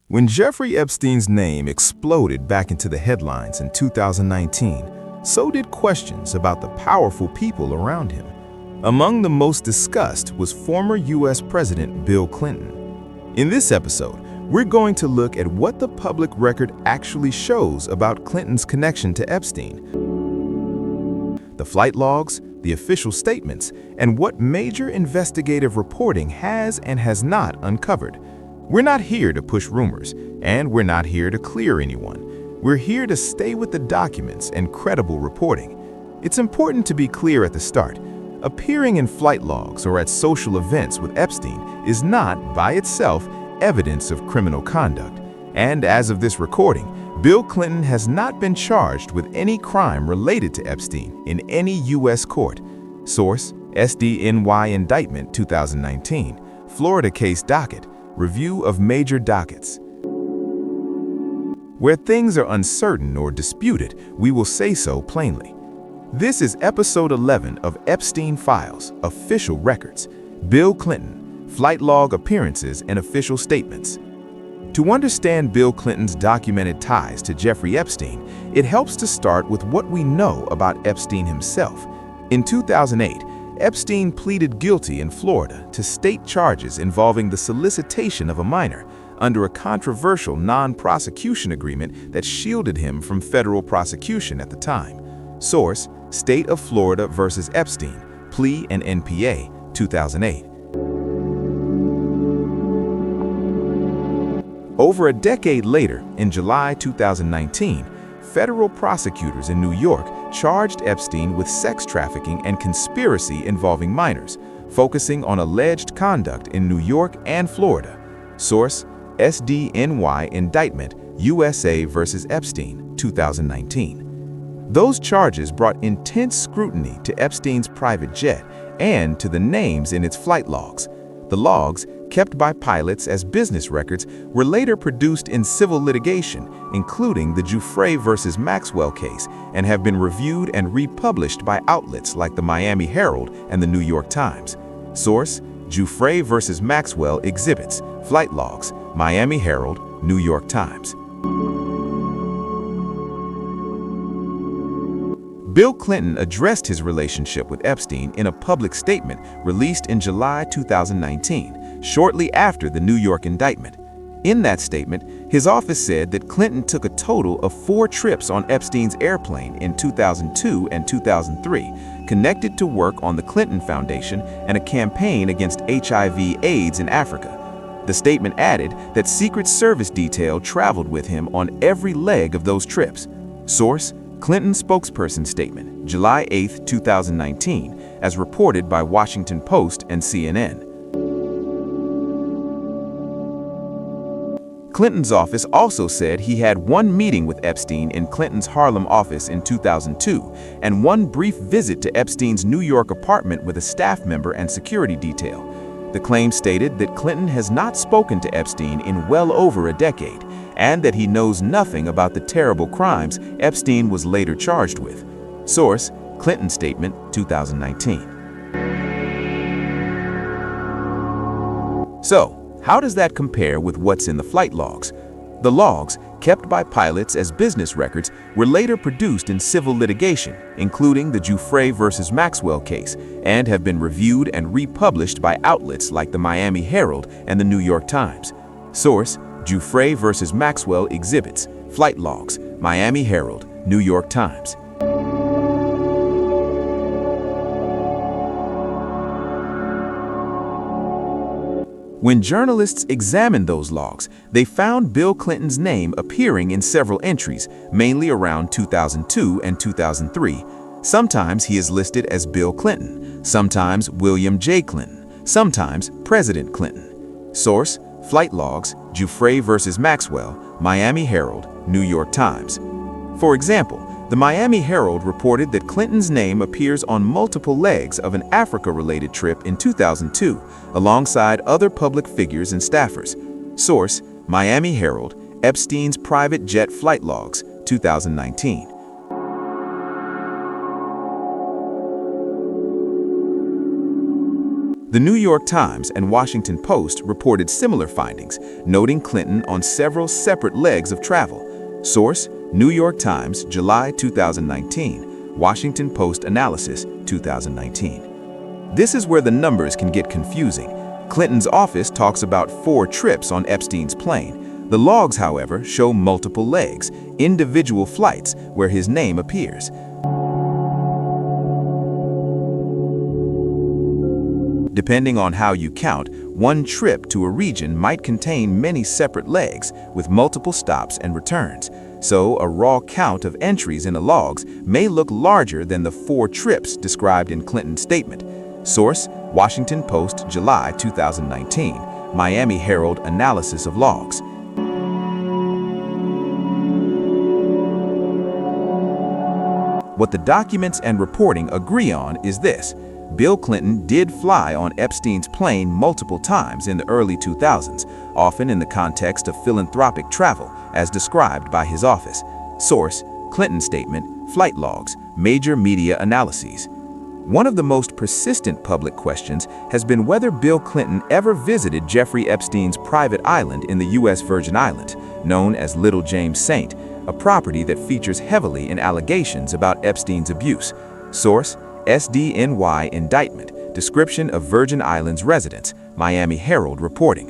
When Jeffrey Epstein's name exploded back into the headlines in 2019, so did questions about the powerful people around him. Among the most discussed was former U.S. President Bill Clinton. In this episode, we're going to look at what the public record actually shows about Clinton's connection to Epstein, the flight logs, the official statements, and what major investigative reporting has and has not uncovered. We're not here to push rumors, and we're not here to clear anyone. We're here to stay with the documents and credible reporting. It's important to be clear at the start. Appearing in flight logs or at social events with Epstein is not, by itself, evidence of criminal conduct. And as of this recording, Bill Clinton has not been charged with any crime related to Epstein in any U.S. court. Source: SDNY Indictment 2019, Florida Case Docket, Review of Major Dockets. Where things are uncertain or disputed, we will say so plainly. This is episode 11 of Epstein Files, Official Records, Bill Clinton, Flight Log Appearances and Official Statements. To understand Bill Clinton's documented ties to Jeffrey Epstein, it helps to start with what we know about Epstein himself. In 2008, Epstein pleaded guilty in Florida to state charges involving the solicitation of a minor under a controversial non-prosecution agreement that shielded him from federal prosecution at the time. Source: State of Florida versus Epstein, Plea and NPA, 2008. Over a decade later, in July 2019, federal prosecutors in New York charged Epstein with sex trafficking and conspiracy involving minors, focusing on alleged conduct in New York and Florida. Source: SDNY Indictment, USA versus Epstein, 2019. Those charges brought intense scrutiny to Epstein's private jet and to the names in its flight logs. The logs, kept by pilots as business records, were later produced in civil litigation, including the Giuffre versus Maxwell case, and have been reviewed and republished by outlets like the Miami Herald and the New York Times. Source: Giuffre versus Maxwell Exhibits, Flight Logs, Miami Herald, New York Times. Bill Clinton addressed his relationship with Epstein in a public statement released in July 2019, shortly after the New York indictment. In that statement, his office said that Clinton took a total of 4 trips on Epstein's airplane in 2002 and 2003, connected to work on the Clinton Foundation and a campaign against HIV/AIDS in Africa. The statement added that Secret Service detail traveled with him on every leg of those trips. Source: Clinton spokesperson statement, July 8, 2019, as reported by Washington Post and CNN. Clinton's office also said he had one meeting with Epstein in Clinton's Harlem office in 2002 and one brief visit to Epstein's New York apartment with a staff member and security detail. The claim stated that Clinton has not spoken to Epstein in well over a decade, and that he knows nothing about the terrible crimes Epstein was later charged with. Source: Clinton Statement, 2019. So, how does that compare with what's in the flight logs? The logs, kept by pilots as business records, were later produced in civil litigation, including the Giuffre versus Maxwell case, and have been reviewed and republished by outlets like the Miami Herald and the New York Times. Source: Giuffre versus Maxwell Exhibits, Flight Logs, Miami Herald, New York Times. When journalists examined those logs, they found Bill Clinton's name appearing in several entries, mainly around 2002 and 2003. Sometimes he is listed as Bill Clinton, sometimes William J. Clinton, sometimes President Clinton. Source: Flight Logs, Giuffre versus Maxwell, Miami Herald, New York Times. For example, the Miami Herald reported that Clinton's name appears on multiple legs of an Africa-related trip in 2002, alongside other public figures and staffers. Source: Miami Herald, Epstein's Private Jet Flight Logs, 2019. The New York Times and Washington Post reported similar findings, noting Clinton on several separate legs of travel. Source: New York Times, July 2019, Washington Post Analysis, 2019. This is where the numbers can get confusing. Clinton's office talks about 4 trips on Epstein's plane. The logs, however, show multiple legs, individual flights where his name appears. Depending on how you count, one trip to a region might contain many separate legs with multiple stops and returns. So a raw count of entries in the logs may look larger than the 4 trips described in Clinton's statement. Source: Washington Post, July 2019, Miami Herald Analysis of Logs. What the documents and reporting agree on is this: Bill Clinton did fly on Epstein's plane multiple times in the early 2000s, often in the context of philanthropic travel, as described by his office. Source: Clinton Statement, Flight Logs, Major Media Analyses. One of the most persistent public questions has been whether Bill Clinton ever visited Jeffrey Epstein's private island in the U.S. Virgin Islands, known as Little James St., a property that features heavily in allegations about Epstein's abuse. Source: SDNY Indictment, Description of Virgin Islands Residence, Miami Herald reporting.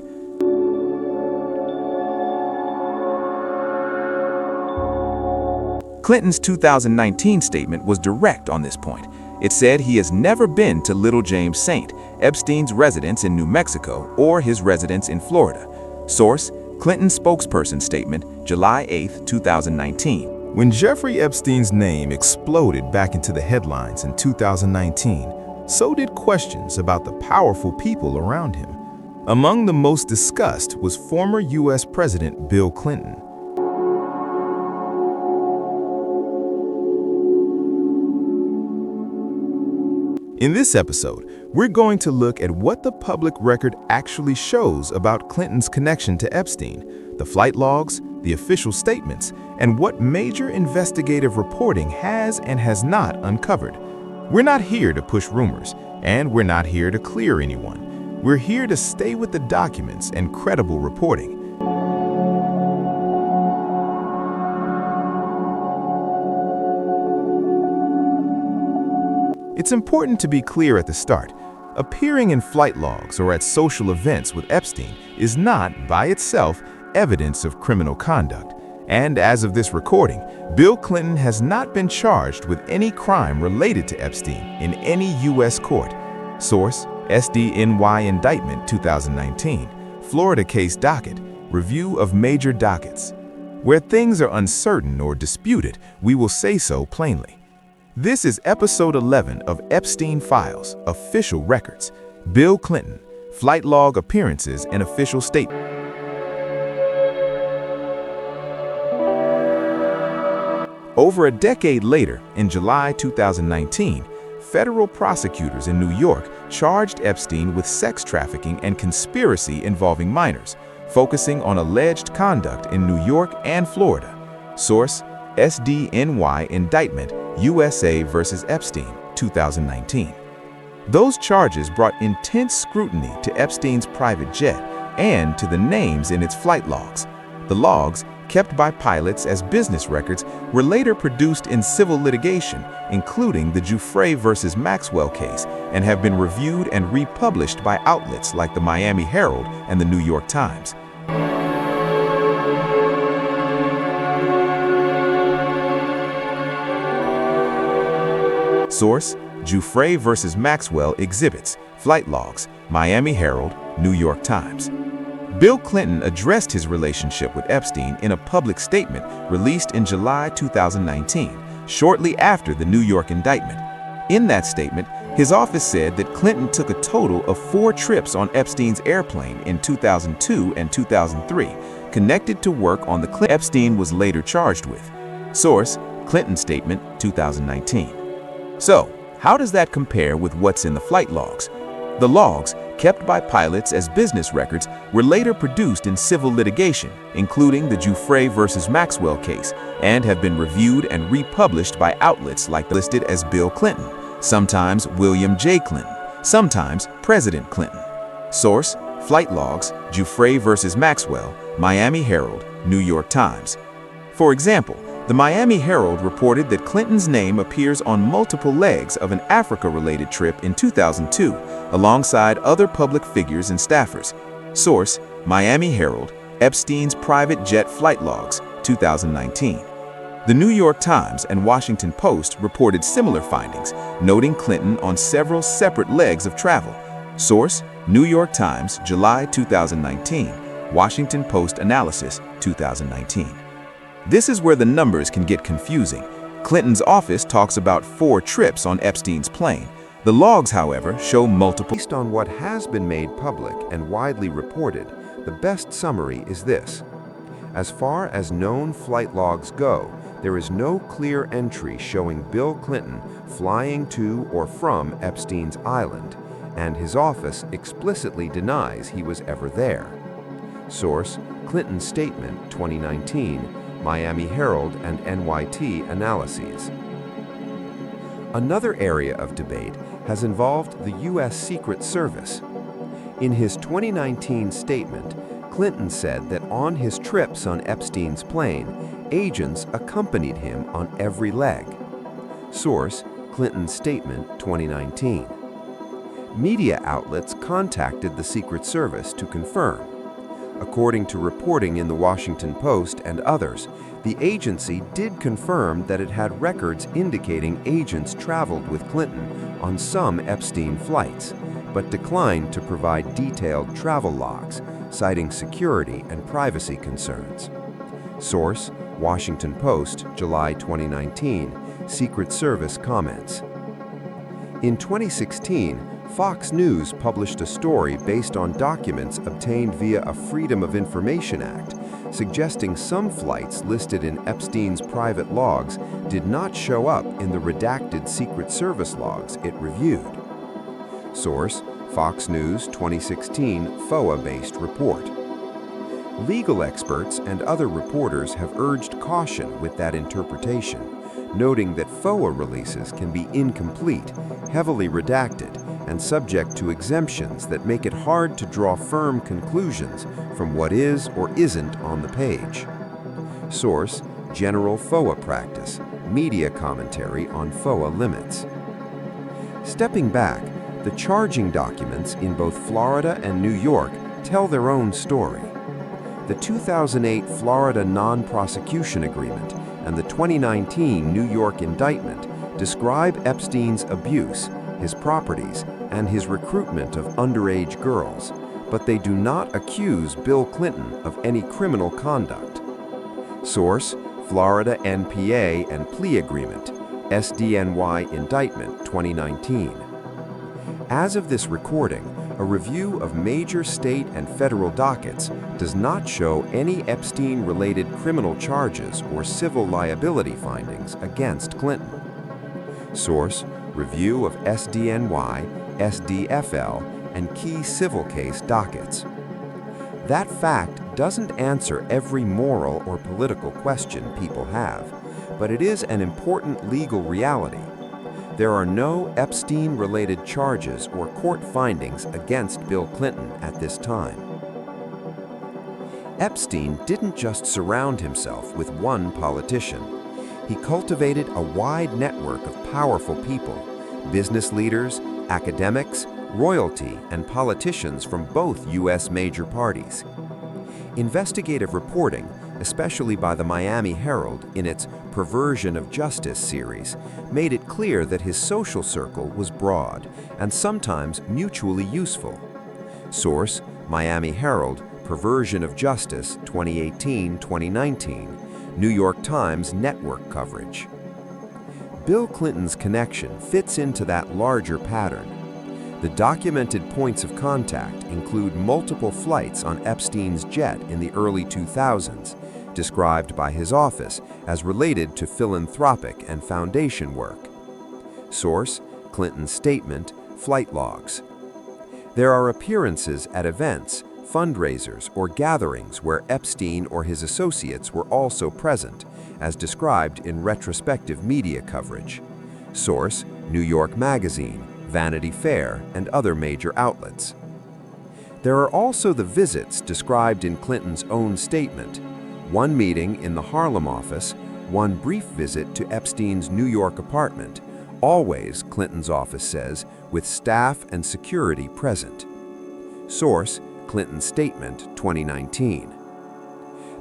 Clinton's 2019 statement was direct on this point. It said he has never been to Little James St., Epstein's residence in New Mexico, or his residence in Florida. Source: Clinton spokesperson statement, July 8, 2019. When Jeffrey Epstein's name exploded back into the headlines in 2019, so did questions about the powerful people around him. Among the most discussed was former U.S. President Bill Clinton. In this episode, we're going to look at what the public record actually shows about Clinton's connection to Epstein, the flight logs, the official statements, and what major investigative reporting has and has not uncovered. We're not here to push rumors, and we're not here to clear anyone. We're here to stay with the documents and credible reporting. It's important to be clear at the start. Appearing in flight logs or at social events with Epstein is not, by itself, evidence of criminal conduct. And as of this recording, Bill Clinton has not been charged with any crime related to Epstein in any U.S. court. Source: SDNY Indictment 2019, Florida Case Docket, Review of Major Dockets. Where things are uncertain or disputed, we will say so plainly. This is episode 11 of Epstein Files, Official Records, Bill Clinton, Flight Log Appearances and Official Statement. Over a decade later, in July 2019, federal prosecutors in New York charged Epstein with sex trafficking and conspiracy involving minors, focusing on alleged conduct in New York and Florida. Source: SDNY Indictment, USA vs. Epstein, 2019. Those charges brought intense scrutiny to Epstein's private jet and to the names in its flight logs. The logs, kept by pilots as business records, were later produced in civil litigation, including the Giuffre vs. Maxwell case, and have been reviewed and republished by outlets like the Miami Herald and the New York Times. Source: Giuffre vs. Maxwell Exhibits, Flight Logs, Miami Herald, New York Times. Bill Clinton addressed his relationship with Epstein in a public statement released in July 2019, shortly after the New York indictment. In that statement, his office said that Clinton took a total of 4 trips on Epstein's airplane in 2002 and 2003, connected to work on the Clinton Epstein was later charged with. Source: Clinton Statement, 2019. So, how does that compare with what's in the flight logs? The logs, kept by pilots as business records, were later produced in civil litigation, including the Giuffre vs. Maxwell case, and have been reviewed and republished by outlets like listed as Bill Clinton, sometimes William J. Clinton, sometimes President Clinton. Source: Flight Logs, Giuffre versus Maxwell, Miami Herald, New York Times. For example, the Miami Herald reported that Clinton's name appears on multiple legs of an Africa-related trip in 2002, alongside other public figures and staffers. Source: Miami Herald, Epstein's private jet flight logs, 2019. The New York Times and Washington Post reported similar findings, noting Clinton on several separate legs of travel. Source: New York Times, July 2019, Washington Post analysis, 2019. This is where the numbers can get confusing. Clinton's office talks about 4 trips on Epstein's plane. The logs, however, show multiple. Based on what has been made public and widely reported, the best summary is this. As far as known flight logs go, there is no clear entry showing Bill Clinton flying to or from Epstein's island, and his office explicitly denies he was ever there. Source: Clinton Statement, 2019, Miami Herald and NYT Analyses. Another area of debate has involved the U.S. Secret Service. In his 2019 statement, Clinton said that on his trips on Epstein's plane, agents accompanied him on every leg. Source: Clinton Statement, 2019. Media outlets contacted the Secret Service to confirm. According to reporting in the Washington Post and others, the agency did confirm that it had records indicating agents traveled with Clinton on some Epstein flights, but declined to provide detailed travel logs, citing security and privacy concerns. Source: Washington Post, July 2019, Secret Service comments. In 2016, Fox News published a story based on documents obtained via a Freedom of Information Act, suggesting some flights listed in Epstein's private logs did not show up in the redacted Secret Service logs it reviewed. Source: Fox News 2016 FOA-based report. Legal experts and other reporters have urged caution with that interpretation, noting that FOA releases can be incomplete, heavily redacted, and subject to exemptions that make it hard to draw firm conclusions from what is or isn't on the page. Source: General FOA Practice, media commentary on FOA limits. Stepping back, the charging documents in both Florida and New York tell their own story. The 2008 Florida Non-Prosecution Agreement and the 2019 New York indictment describe Epstein's abuse, his properties, and his recruitment of underage girls, but they do not accuse Bill Clinton of any criminal conduct. Source: Florida NPA and Plea Agreement, SDNY Indictment 2019. As of this recording, a review of major state and federal dockets does not show any Epstein-related criminal charges or civil liability findings against Clinton. Source: Review of SDNY, SDFL, and key civil case dockets. That fact doesn't answer every moral or political question people have, but it is an important legal reality. There are no Epstein-related charges or court findings against Bill Clinton at this time. Epstein didn't just surround himself with one politician. He cultivated a wide network of powerful people, business leaders, academics, royalty, and politicians from both U.S. major parties. Investigative reporting, especially by the Miami Herald in its Perversion of Justice series, made it clear that his social circle was broad and sometimes mutually useful. Source: Miami Herald, Perversion of Justice, 2018-2019, New York Times network coverage. Bill Clinton's connection fits into that larger pattern. The documented points of contact include multiple flights on Epstein's jet in the early 2000s, described by his office as related to philanthropic and foundation work. Source: Clinton Statement, Flight Logs. There are appearances at events, fundraisers, or gatherings where Epstein or his associates were also present, as described in retrospective media coverage. Source: New York Magazine, Vanity Fair, and other major outlets. There are also the visits described in Clinton's own statement: one meeting in the Harlem office, one brief visit to Epstein's New York apartment, always, Clinton's office says, with staff and security present. Source: Clinton's statement, 2019.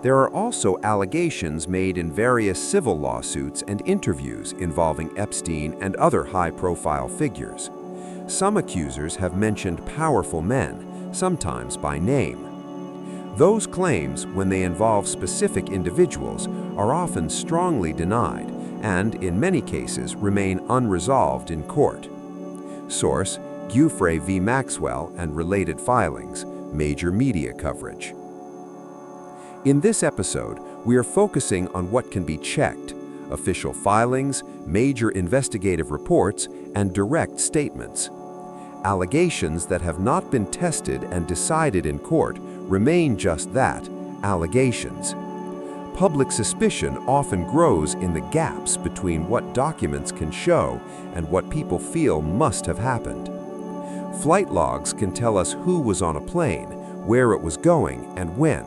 There are also allegations made in various civil lawsuits and interviews involving Epstein and other high-profile figures. Some accusers have mentioned powerful men, sometimes by name. Those claims, when they involve specific individuals, are often strongly denied and, in many cases, remain unresolved in court. Source: Giuffre v. Maxwell and related filings, major media coverage. In this episode, we are focusing on what can be checked: official filings, major investigative reports, and direct statements. Allegations that have not been tested and decided in court remain just that, allegations. Public suspicion often grows in the gaps between what documents can show and what people feel must have happened. Flight logs can tell us who was on a plane, where it was going, and when.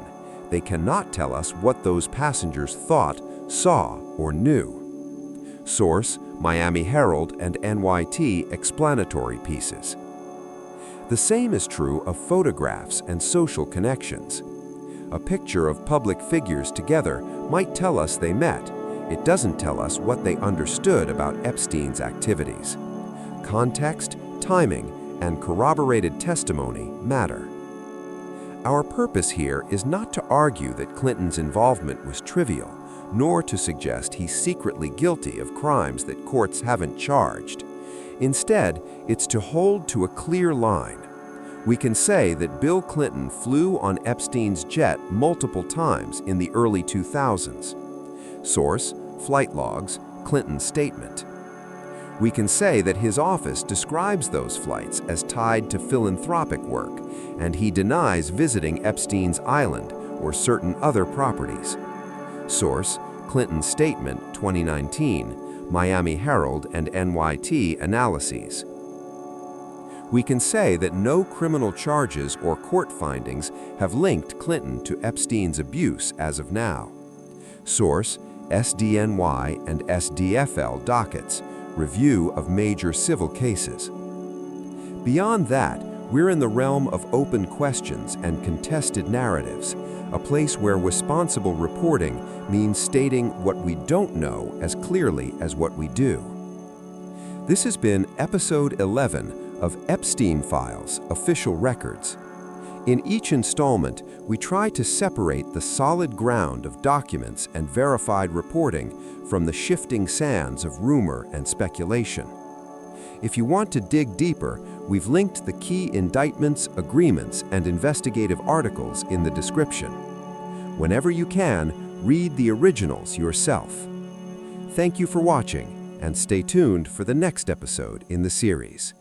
They cannot tell us what those passengers thought, saw, or knew. Source: Miami Herald and NYT explanatory pieces. The same is true of photographs and social connections. A picture of public figures together might tell us they met. It doesn't tell us what they understood about Epstein's activities. Context, timing, and corroborated testimony matter. Our purpose here is not to argue that Clinton's involvement was trivial, nor to suggest he's secretly guilty of crimes that courts haven't charged. Instead, it's to hold to a clear line. We can say that Bill Clinton flew on Epstein's jet multiple times in the early 2000s. Source: flight logs, Clinton's statement. We can say that his office describes those flights as tied to philanthropic work, and he denies visiting Epstein's island or certain other properties. Source: Clinton's statement, 2019, Miami Herald and NYT analyses. We can say that no criminal charges or court findings have linked Clinton to Epstein's abuse as of now. Source: SDNY and SDFL dockets, review of major civil cases. Beyond that, we're in the realm of open questions and contested narratives, a place where responsible reporting means stating what we don't know as clearly as what we do. This has been Episode 11 of Epstein Files Official Records. In each installment, we try to separate the solid ground of documents and verified reporting from the shifting sands of rumor and speculation. If you want to dig deeper, we've linked the key indictments, agreements, and investigative articles in the description. Whenever you can, read the originals yourself. Thank you for watching, and stay tuned for the next episode in the series.